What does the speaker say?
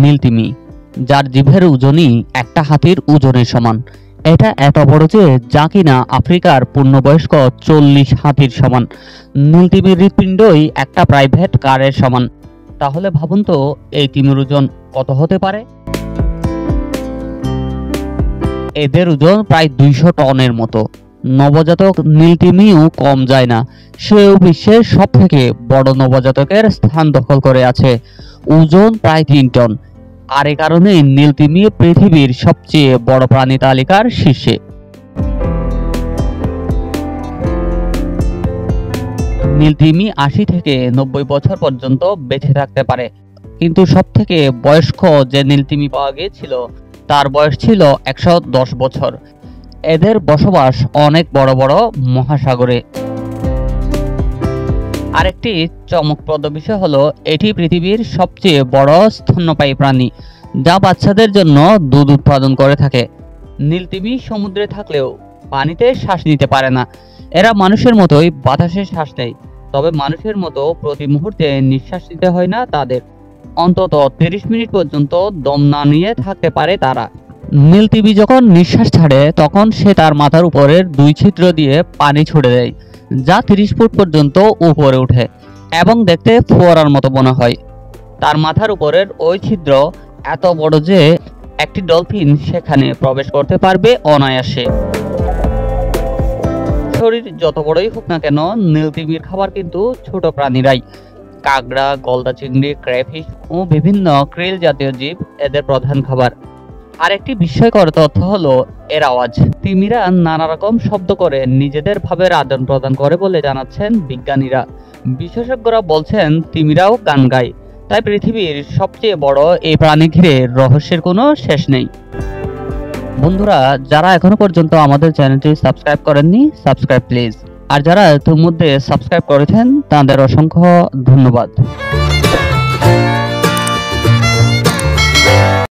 নীলতিমি, যার জিভের ওজনই একটা হাতির ওজনের সমান। এটা এত বড় যে যা কিনা আফ্রিকার পূর্ণবয়স্ক 40 হাতির সমান। নীলতিমির হৃৎপিণ্ডই একটা প্রাইভেট কারের সমান। তাহলে ভাবুন তো এই তিমির ওজন কত হতে পারে। এদের ওজন প্রায় 200 টনের মতো। নবজাতক নীলতিমিও কম যায় না, সেও বিশ্বের সব থেকে বড় নবজাতকের স্থান দখল করে আছে। ওজন প্রায় 3 টন। আর এ কারণে নীলতিমি পৃথিবীর সবচেয়ে বড় প্রাণী তালিকার শীর্ষে। নীলতিমি 80 থেকে 90 বছর পর্যন্ত বেঁচে থাকতে পারে, কিন্তু সব থেকে বয়স্ক যে নীলতিমি পাওয়া গিয়েছিল তার বয়স ছিল 110 বছর। এদের বসবাস অনেক বড় বড় মহাসাগরে। আরেকটি চমকপ্রদ বিষয় হলো এটি পৃথিবীর সবচেয়ে বড় স্তন্যপায়ী প্রাণী, যা বাচ্চাদের জন্য দুধ উৎপাদন করে থাকে। নীলতিমি সমুদ্রে থাকলেও পানিতে শ্বাস নিতে পারে না। এরা মানুষের মতোই বাতাসে শ্বাস নেয়, তবে মানুষের মতো প্রতি মুহূর্তে নিঃশ্বাস নিতে হয় না তাদের। অন্তত 30 মিনিট পর্যন্ত দম না নিয়ে থাকতে পারে তারা। নীলতিমি যখন নিঃশ্বাস ছাড়ে তখন সে তার মাথার উপরের 2 ছিদ্র দিয়ে পানি ছুড়ে দেয়, যা 30 ফুট পর্যন্ত উপরে ওঠে এবং দেখতে ফোয়ারার মতো মনে হয়। তার মাথার উপরের ওই ছিদ্র এত বড় যে একটি ডলফিন সেখানে প্রবেশ করতে পারবে অনায়াসে। শরীর যত বড়ই হোক না কেন, নীলতিমির খাবার কিন্তু ছোট প্রাণীরাই। কাঁকড়া, গলদা চিংড়ি, ক্র্যাফিশ ও বিভিন্ন ক্রিল জাতীয় জীব এদের প্রধান খাবার। আরেকটি বিস্ময়কর তথ্য হলো এর আওয়াজ। তিমিরা নানা রকম শব্দ করে নিজেদের ভাবের আদান প্রদান করে বলে জানাচ্ছেন বিজ্ঞানীরা। বিশেষজ্ঞরা বলছেন তিমিরাও গান গায়। তাই পৃথিবীর সবচেয়ে বড় এই প্রাণী ঘিরে রহস্যের কোনো শেষ নেই। বন্ধুরা, যারা এখনো পর্যন্ত আমাদের চ্যানেলটি সাবস্ক্রাইব করেননি, সাবস্ক্রাইব প্লিজ। আর যারা ইতিমধ্যে সাবস্ক্রাইব করেছেন তাদের অসংখ্য ধন্যবাদ।